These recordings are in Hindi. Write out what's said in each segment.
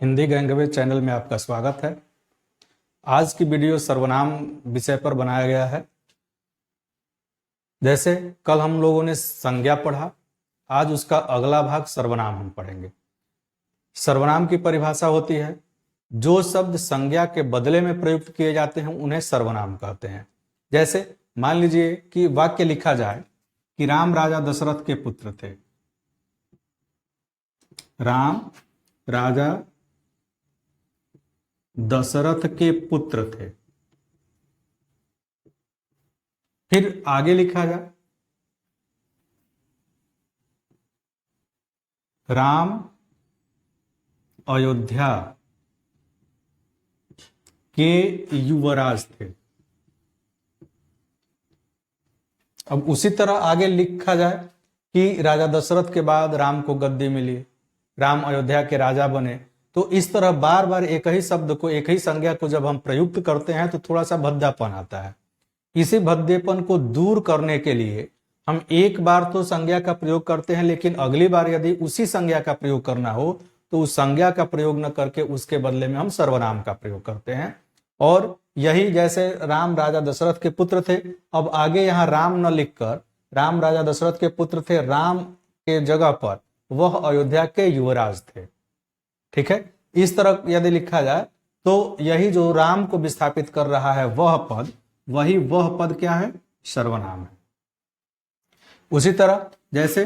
हिंदी गैंगवे चैनल में आपका स्वागत है। आज की वीडियो सर्वनाम विषय पर बनाया गया है। जैसे कल हम लोगों ने संज्ञा पढ़ा, आज उसका अगला भाग सर्वनाम हम पढ़ेंगे। सर्वनाम की परिभाषा होती है, जो शब्द संज्ञा के बदले में प्रयुक्त किए जाते हैं उन्हें सर्वनाम कहते हैं। जैसे मान लीजिए कि वाक्य लिखा जाए कि राम राजा दशरथ के पुत्र थे। राम राजा दशरथ के पुत्र थे। फिर आगे लिखा जाए राम अयोध्या के युवराज थे। अब उसी तरह आगे लिखा जाए कि राजा दशरथ के बाद राम को गद्दी मिली, राम अयोध्या के राजा बने। तो इस तरह बार बार एक ही शब्द को, एक ही संज्ञा को जब हम प्रयुक्त करते हैं तो थोड़ा सा भद्दापन आता है। इसी भद्देपन को दूर करने के लिए हम एक बार तो संज्ञा का प्रयोग करते हैं, लेकिन अगली बार यदि उसी संज्ञा का प्रयोग करना हो तो उस संज्ञा का प्रयोग न करके उसके बदले में हम सर्वनाम का प्रयोग करते हैं। और यही जैसे राम राजा दशरथ के पुत्र थे, अब आगे यहाँ राम न लिखकर राम राजा दशरथ के पुत्र थे, राम के जगह पर वह अयोध्या के युवराज थे। ठीक है, इस तरह यदि लिखा जाए तो यही जो राम को विस्थापित कर रहा है वह पद, वह पद क्या है? सर्वनाम है। उसी तरह जैसे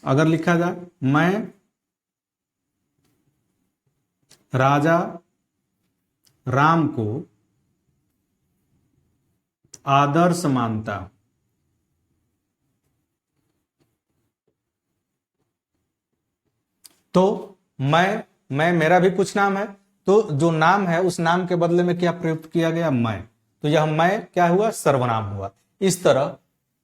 अगर लिखा जाए मैं राजा राम को आदर्श मानता हूं, तो मैं मेरा भी कुछ नाम है, तो जो नाम है उस नाम के बदले में क्या प्रयुक्त किया गया? मैं। तो यह मैं क्या हुआ? सर्वनाम हुआ। इस तरह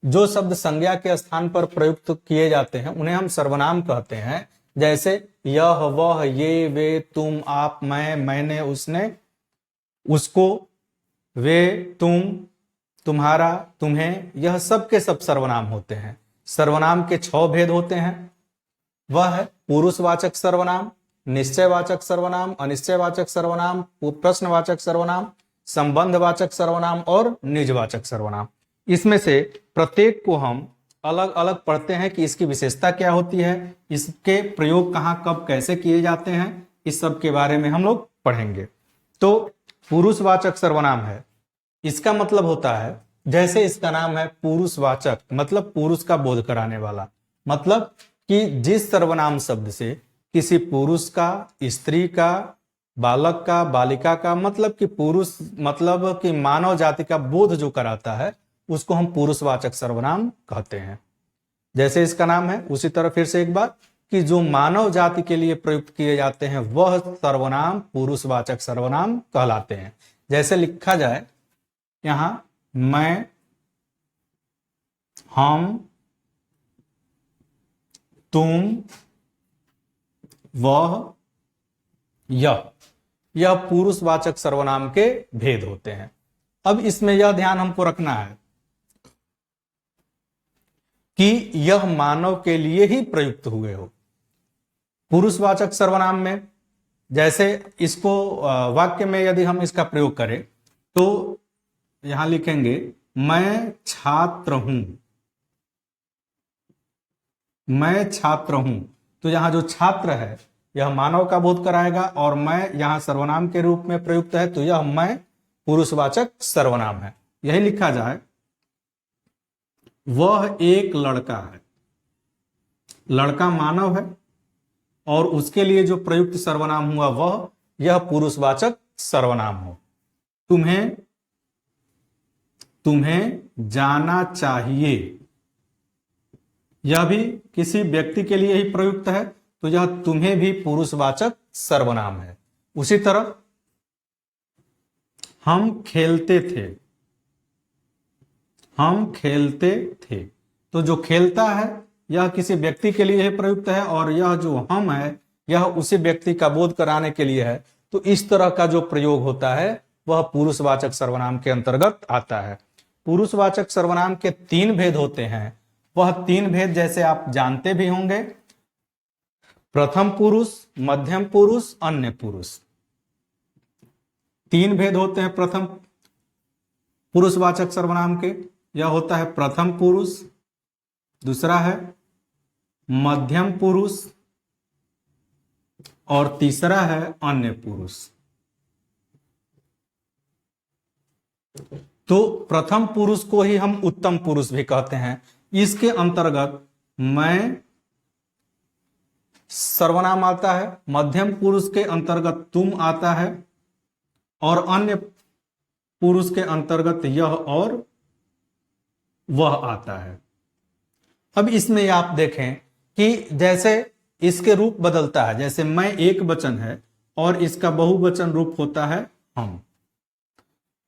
जो शब्द संज्ञा के स्थान पर प्रयुक्त किए जाते हैं उन्हें हम सर्वनाम कहते हैं। जैसे यह, वह, ये, वे, तुम, आप, मैं, मैंने, उसने, उसको, वे, तुम, तुम्हारा, तुम्हें, यह सब के सब सर्वनाम होते हैं। सर्वनाम के 6 भेद होते हैं। वह है पुरुषवाचक सर्वनाम, निश्चयवाचक सर्वनाम, अनिश्चयवाचक सर्वनाम, प्रश्नवाचक सर्वनाम, संबंधवाचक सर्वनाम और निजवाचक सर्वनाम। इसमें से प्रत्येक को हम अलग अलग पढ़ते हैं कि इसकी विशेषता क्या होती है, इसके प्रयोग कहां कब कैसे किए जाते हैं, इस सब के बारे में हम लोग पढ़ेंगे। तो पुरुषवाचक सर्वनाम है, इसका मतलब होता है, जैसे इसका नाम है पुरुषवाचक, मतलब पुरुष का बोध कराने वाला। मतलब कि जिस सर्वनाम शब्द से किसी पुरुष का, स्त्री का, बालक का, बालिका का, मतलब कि पुरुष मतलब कि मानव जाति का बोध जो कराता है उसको हम पुरुषवाचक सर्वनाम कहते हैं। जैसे इसका नाम है, उसी तरह फिर से एक बार कि जो मानव जाति के लिए प्रयुक्त किए जाते हैं वह सर्वनाम पुरुषवाचक सर्वनाम कहलाते हैं। जैसे लिखा जाए यहां मैं, हम, तुम, वह, यह पुरुषवाचक सर्वनाम के भेद होते हैं। अब इसमें यह ध्यान हमको रखना है कि यह मानव के लिए ही प्रयुक्त हुए हो। पुरुषवाचक सर्वनाम में जैसे इसको वाक्य में यदि हम इसका प्रयोग करें तो यहां लिखेंगे मैं छात्र हूं, मैं छात्र हूं। तो यहां जो छात्र है यह मानव का बोध कराएगा और मैं यहां सर्वनाम के रूप में प्रयुक्त है, तो यह मैं पुरुषवाचक सर्वनाम है। यही लिखा जाए वह एक लड़का है, लड़का मानव है और उसके लिए जो प्रयुक्त सर्वनाम हुआ वह, यह पुरुषवाचक सर्वनाम हो। तुम्हें जाना चाहिए, यह भी किसी व्यक्ति के लिए ही प्रयुक्त है, तो यह तुम्हें भी पुरुषवाचक सर्वनाम है। उसी तरह हम खेलते थे, हम खेलते थे, तो जो खेलता है यह किसी व्यक्ति के लिए ही प्रयुक्त है और यह जो हम है यह उसी व्यक्ति का बोध कराने के लिए है। तो इस तरह का जो प्रयोग होता है वह पुरुषवाचक सर्वनाम के अंतर्गत आता है। पुरुषवाचक सर्वनाम के 3 भेद होते हैं। वह 3 भेद जैसे आप जानते भी होंगे, प्रथम पुरुष, मध्यम पुरुष, अन्य पुरुष। तीन भेद होते हैं प्रथम पुरुषवाचक सर्वनाम के। यह होता है प्रथम पुरुष, दूसरा है मध्यम पुरुष और तीसरा है अन्य पुरुष। तो प्रथम पुरुष को ही हम उत्तम पुरुष भी कहते हैं। इसके अंतर्गत मैं सर्वनाम आता है, मध्यम पुरुष के अंतर्गत तुम आता है और अन्य पुरुष के अंतर्गत यह और वह आता है। अब इसमें आप देखें कि जैसे इसके रूप बदलता है, जैसे मैं एक वचन है और इसका बहुवचन रूप होता है हम।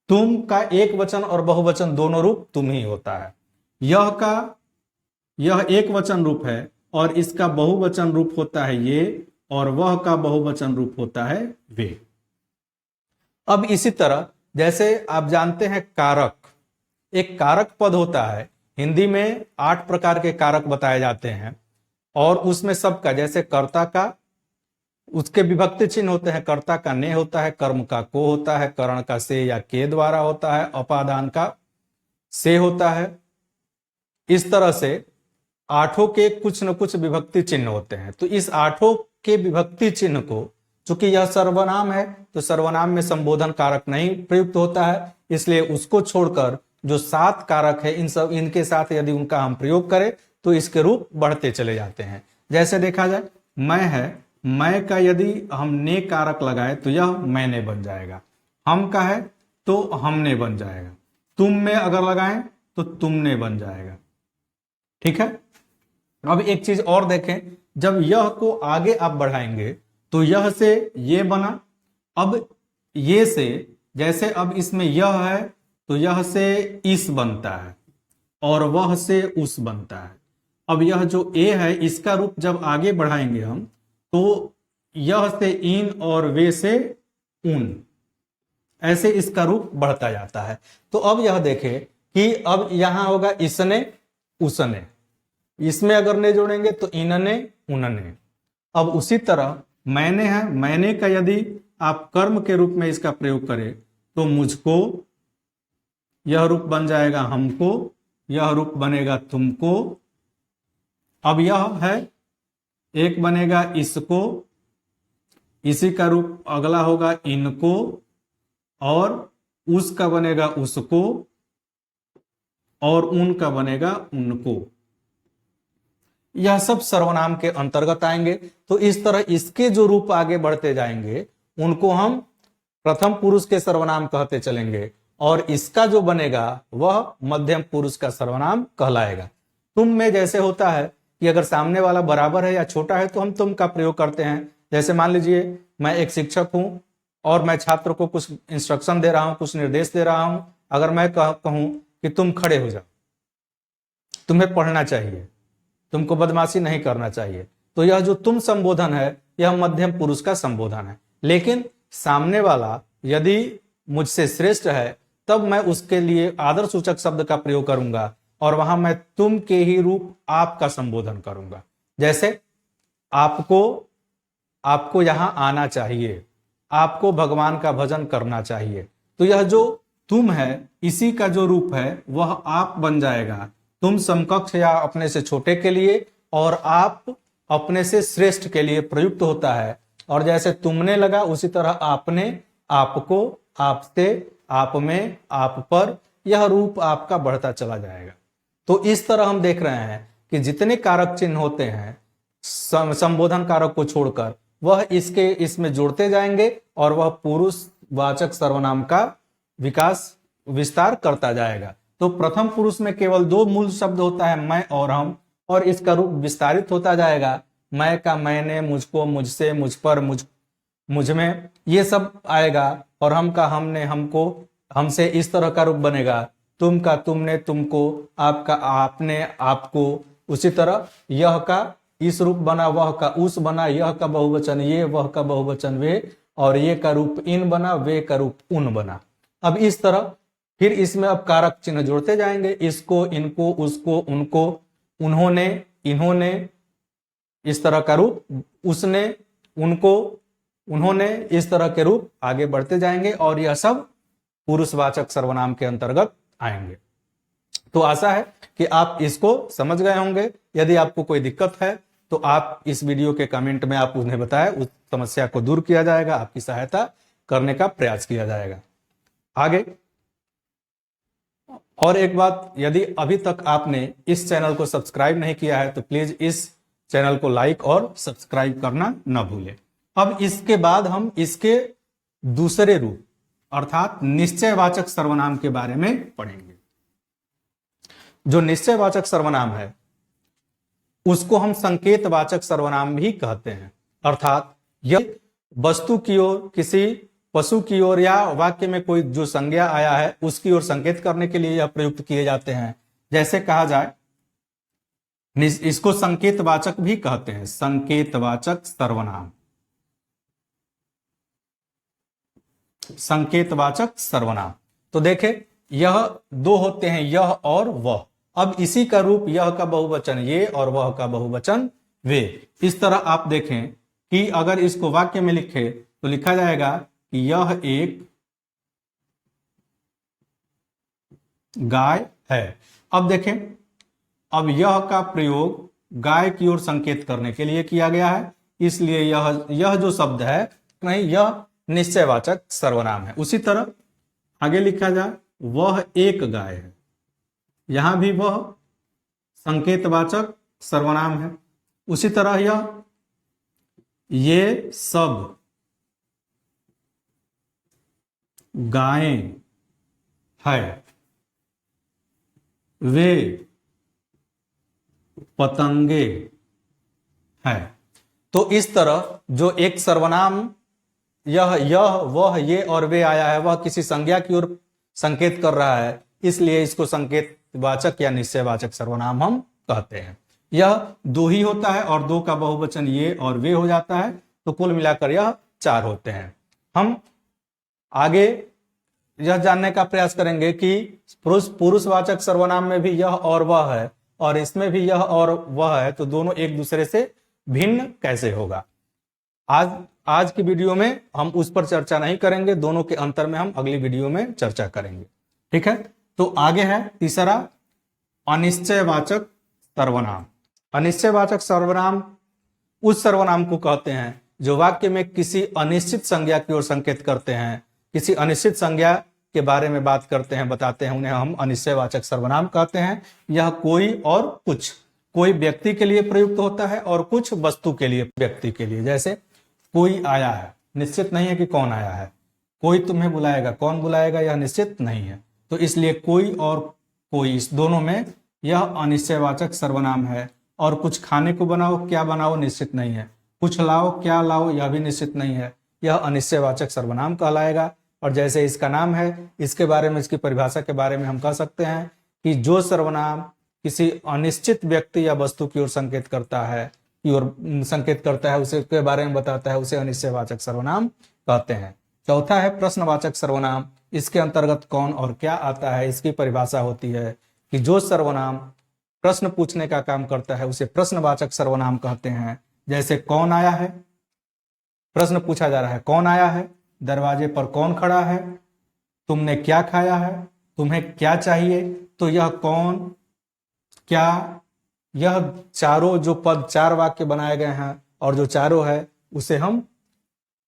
तुम का एक वचन और बहुवचन दोनों रूप तुम ही होता है। यह एक वचन रूप है और इसका बहुवचन रूप होता है ये, और वह का बहुवचन रूप होता है वे। अब इसी तरह जैसे आप जानते हैं कारक, एक कारक पद होता है। हिंदी में 8 प्रकार के कारक बताए जाते हैं और उसमें सबका, जैसे कर्ता का, उसके विभक्ति चिन्ह होते हैं। कर्ता का ने होता है, कर्म का को होता है, करण का से या के द्वारा होता है, अपादान का से होता है। इस तरह से 8 के कुछ न कुछ विभक्ति चिन्ह होते हैं। तो इस 8 के विभक्ति चिन्ह को, चूंकि यह सर्वनाम है तो सर्वनाम में संबोधन कारक नहीं प्रयुक्त होता है, इसलिए उसको छोड़कर जो 7 कारक है इनके साथ यदि उनका हम प्रयोग करें तो इसके रूप बढ़ते चले जाते हैं। जैसे देखा जाए मैं है, मैं का यदि हम ने कारक लगाए तो यह मैंने बन जाएगा। हम का है तो हमने बन जाएगा। तुम में अगर लगाएं तो तुमने बन जाएगा। ठीक है। अब एक चीज और देखें, जब यह को आगे आप बढ़ाएंगे तो यह से ये बना। अब ये से, जैसे अब इसमें यह है तो यह से इस बनता है और वह से उस बनता है। अब यह जो ए है इसका रूप जब आगे बढ़ाएंगे हम तो यह से इन और वे से उन, ऐसे इसका रूप बढ़ता जाता है। तो अब यह देखें कि अब यहां होगा इसने उसने, इसमें अगर ने जोड़ेंगे तो इनने उनने। अब उसी तरह मैंने है, मैंने का यदि आप कर्म के रूप में इसका प्रयोग करें तो मुझको, यह रूप बन जाएगा हमको, यह रूप बनेगा तुमको। अब यह है, एक बनेगा इसको, इसी का रूप अगला होगा इनको, और उसका बनेगा उसको, और उनका बनेगा उनको। यह सब सर्वनाम के अंतर्गत आएंगे। तो इस तरह इसके जो रूप आगे बढ़ते जाएंगे उनको हम प्रथम पुरुष के सर्वनाम कहते चलेंगे, और इसका जो बनेगा वह मध्यम पुरुष का सर्वनाम कहलाएगा। तुम में जैसे होता है कि अगर सामने वाला बराबर है या छोटा है तो हम तुम का प्रयोग करते हैं। जैसे मान लीजिए मैं एक शिक्षक हूं और मैं छात्र को कुछ इंस्ट्रक्शन दे रहा हूं, कुछ निर्देश दे रहा हूं। अगर मैं कहूं कि तुम खड़े हो जाओ, तुम्हें पढ़ना चाहिए, तुमको बदमाशी नहीं करना चाहिए, तो यह जो तुम संबोधन है यह मध्यम पुरुष का संबोधन है। लेकिन सामने वाला यदि मुझसे श्रेष्ठ है तब मैं उसके लिए आदर सूचक शब्द का प्रयोग करूंगा और वहां मैं तुम के ही रूप आप का संबोधन करूंगा। जैसे आपको यहां आना चाहिए, आपको भगवान का भजन करना चाहिए। तो यह जो तुम है इसी का जो रूप है वह आप बन जाएगा। तुम समकक्ष या अपने से छोटे के लिए और आप अपने से श्रेष्ठ के लिए प्रयुक्त होता है। और जैसे तुमने लगा उसी तरह आपने, आपको, आपसे, आप में, आप पर, यह रूप आपका बढ़ता चला जाएगा। तो इस तरह हम देख रहे हैं कि जितने कारक चिन्ह होते हैं संबोधन कारक को छोड़कर वह इसमें जोड़ते जाएंगे और वह पुरुष वाचक सर्वनाम का विस्तार करता जाएगा। तो प्रथम पुरुष में केवल 2 मूल शब्द होता है, मैं और हम, और इसका रूप विस्तारित होता जाएगा। मैं का मैंने, मुझको, मुझसे, मुझ पर, मुझ में, ये सब आएगा। और हम का हमने, हमको, हमसे, इस तरह का रूप बनेगा। तुम का तुमने, तुमको, आपका आपने, आपको। उसी तरह यह का इस रूप बना, वह का उस बना, यह का बहुवचन ये, वह का बहुवचन वे, और ये का रूप इन बना, वे का रूप उन बना। अब इस तरह फिर इसमें अब कारक चिन्ह जोड़ते जाएंगे, इसको, इनको, उसको, उनको, उन्होंने, इन्होंने, इस तरह का रूप, उसने, उनको, उन्होंने, इस तरह के रूप आगे बढ़ते जाएंगे और यह सब पुरुषवाचक सर्वनाम के अंतर्गत आएंगे। तो आशा है कि आप इसको समझ गए होंगे। यदि आपको कोई दिक्कत है तो आप इस वीडियो के कमेंट में आप उन्हें बताएं, उस समस्या को दूर किया जाएगा, आपकी सहायता करने का प्रयास किया जाएगा। आगे और एक बात, यदि अभी तक आपने इस चैनल को सब्सक्राइब नहीं किया है तो प्लीज इस चैनल को लाइक और सब्सक्राइब करना न भूलें। अब इसके बाद हम इसके दूसरे रूप अर्थात निश्चयवाचक सर्वनाम के बारे में पढ़ेंगे। जो निश्चयवाचक सर्वनाम है उसको हम संकेतवाचक सर्वनाम भी कहते हैं, अर्थात यह वस्तु की ओर, किसी पशु की ओर या वाक्य में कोई जो संज्ञा आया है उसकी ओर संकेत करने के लिए यह प्रयुक्त किए जाते हैं। जैसे कहा जाए, इसको संकेतवाचक भी कहते हैं, संकेतवाचक सर्वनाम, संकेतवाचक सर्वनाम। तो देखें, यह दो होते हैं, यह और वह। अब इसी का रूप यह का बहुवचन ये और वह का बहुवचन वे। इस तरह आप देखें कि अगर इसको वाक्य में लिखे तो लिखा जाएगा कि यह एक गाय है। अब देखें, अब यह का प्रयोग गाय की ओर संकेत करने के लिए किया गया है, इसलिए यह जो शब्द है नहीं, यह निश्चयवाचक सर्वनाम है। उसी तरह आगे लिखा जाए, वह एक गाय है, यहां भी वह संकेतवाचक सर्वनाम है। उसी तरह ये सब गायें है, वे पतंगे है। तो इस तरह जो एक सर्वनाम यह वह ये और वे आया है, वह किसी संज्ञा की ओर संकेत कर रहा है, इसलिए इसको संकेतवाचक या निश्चयवाचक सर्वनाम हम कहते हैं। यह दो ही होता है और दो का बहुवचन ये और वे हो जाता है, तो कुल मिलाकर यह 4 होते हैं। हम आगे यह जानने का प्रयास करेंगे कि पुरुषवाचक सर्वनाम में भी यह और वह है और इसमें भी यह और वह है, तो दोनों एक दूसरे से भिन्न कैसे होगा। आज की वीडियो में हम उस पर चर्चा नहीं करेंगे, दोनों के अंतर में हम अगली वीडियो में चर्चा करेंगे। ठीक है, तो आगे है तीसरा, अनिश्चयवाचक सर्वनाम। अनिश्चयवाचक सर्वनाम उस सर्वनाम को कहते हैं जो वाक्य में किसी अनिश्चित संज्ञा की ओर संकेत करते हैं, किसी अनिश्चित संज्ञा के बारे में बात करते हैं, बताते हैं, उन्हें हम अनिश्चयवाचक सर्वनाम कहते हैं। यह कोई और कुछ, कोई व्यक्ति के लिए प्रयुक्त होता है और कुछ वस्तु के लिए, व्यक्ति के लिए। जैसे कोई आया है, निश्चित नहीं है कि कौन आया है, कोई तुम्हें बुलाएगा, कौन बुलाएगा यह निश्चित नहीं है, तो इसलिए कोई और कोई, इस दोनों में यह अनिश्चयवाचक सर्वनाम है। और कुछ खाने को बनाओ, क्या बनाओ निश्चित नहीं है, कुछ लाओ, क्या लाओ यह भी निश्चित नहीं है, यह अनिश्चयवाचक सर्वनाम कहलाएगा। और जैसे इसका नाम है, इसके बारे में, इसकी परिभाषा के बारे में हम कह सकते हैं कि जो सर्वनाम किसी अनिश्चित व्यक्ति या वस्तु की ओर संकेत करता है, उसे के बारे में बताता है, उसे अनिश्चयवाचक सर्वनाम कहते हैं। चौथा है प्रश्नवाचक सर्वनाम। इसके अंतर्गत कौन और क्या आता है, इसकी परिभाषा होती है कि जो सर्वनाम प्रश्न पूछने का काम करता है उसे प्रश्नवाचक सर्वनाम कहते हैं। जैसे कौन आया है, प्रश्न पूछा जा रहा है, कौन आया है, दरवाजे पर कौन खड़ा है, तुमने क्या खाया है, तुम्हें क्या चाहिए, तो यह कौन, क्या, यह चारों जो पद, 4 वाक्य बनाए गए हैं और जो चारों है उसे हम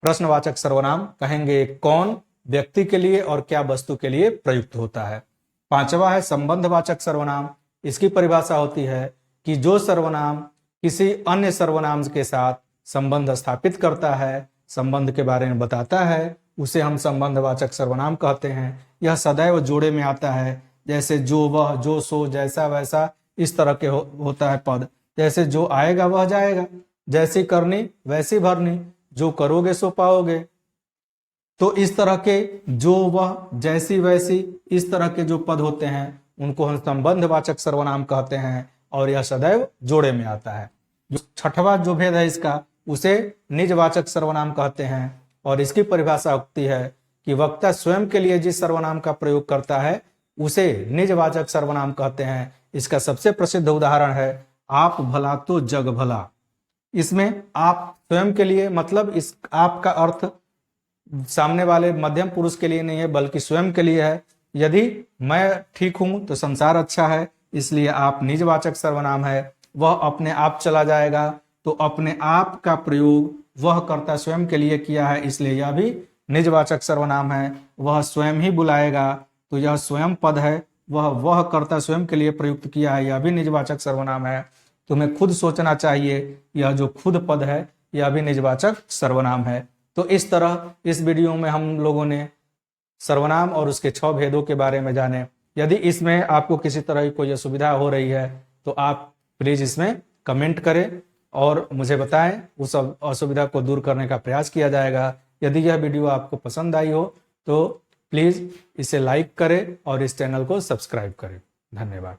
प्रश्नवाचक सर्वनाम कहेंगे। कौन व्यक्ति के लिए और क्या वस्तु के लिए प्रयुक्त होता है। पांचवा है संबंधवाचक सर्वनाम। इसकी परिभाषा होती है कि जो सर्वनाम किसी अन्य सर्वनाम के साथ संबंध स्थापित करता है, संबंध के बारे में बताता है, उसे हम संबंधवाचक सर्वनाम कहते हैं। यह सदैव जोड़े में आता है, जैसे जो, वह, जो, सो, जैसा, वैसा, इस तरह के होता है पद। जैसे जो आएगा वह जाएगा, जैसी करनी वैसी भरनी, जो करोगे सो पाओगे। तो इस तरह के जो, वह, जैसी, वैसी, इस तरह के जो पद होते हैं उनको हम संबंधवाचक सर्वनाम कहते हैं और यह सदैव जोड़े में आता है। जो छठवां जो भेद है इसका, उसे निजवाचक सर्वनाम कहते हैं और इसकी परिभाषा होती है कि वक्ता स्वयं के लिए जिस सर्वनाम का प्रयोग करता है उसे निजवाचक सर्वनाम कहते हैं। इसका सबसे प्रसिद्ध उदाहरण है आप भला तो जग भला। इसमें आप स्वयं के लिए, मतलब इस आप का अर्थ सामने वाले मध्यम पुरुष के लिए नहीं है बल्कि स्वयं के लिए है। यदि मैं ठीक हूं तो संसार अच्छा है, इसलिए आप निजवाचक सर्वनाम है। वह अपने आप चला जाएगा, तो अपने आप का प्रयोग वह कर्ता स्वयं के लिए किया है, इसलिए यह भी निजवाचक सर्वनाम है। वह स्वयं ही बुलाएगा, तो यह स्वयं पद है। वह कर्ता स्वयं के लिए प्रयुक्त किया है, यह भी निजवाचक सर्वनाम है। तुम्हें खुद सोचना चाहिए, यह जो खुद पद है यह भी निजवाचक सर्वनाम है। तो इस तरह इस वीडियो में हम लोगों ने सर्वनाम और उसके 6 भेदों के बारे में जाने। यदि इसमें आपको किसी तरह की कोई असुविधा हो रही है तो आप प्लीज इसमें कमेंट करें और मुझे बताएं, उस असुविधा को दूर करने का प्रयास किया जाएगा। यदि यह वीडियो आपको पसंद आई हो तो प्लीज इसे लाइक करें और इस चैनल को सब्सक्राइब करें। धन्यवाद।